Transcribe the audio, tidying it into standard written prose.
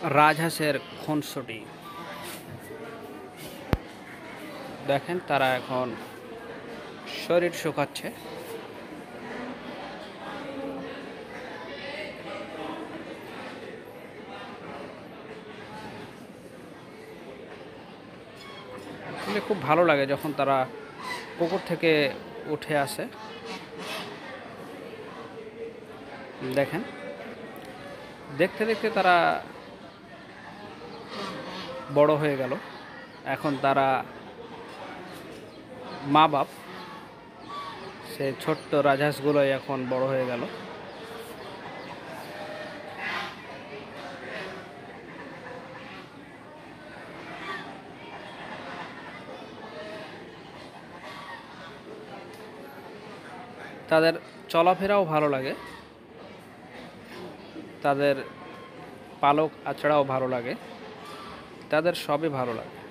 রাজহাঁসের খুনসুটি দেখেন, তারা এখন শরীর শুকাচ্ছে। আসলে খুব ভালো লাগে যখন তারা পুকুর থেকে উঠে আসে। দেখেন, দেখতে দেখতে তারা বড় হয়ে গেল। এখন তারা মা বাপ, সে ছোট্ট রাজহাঁসগুলোই এখন বড় হয়ে গেল। তাদের চলাফেরাও ভালো লাগে, তাদের পালক আঁচড়াও ভালো লাগে, তাদের সবই ভালো লাগে।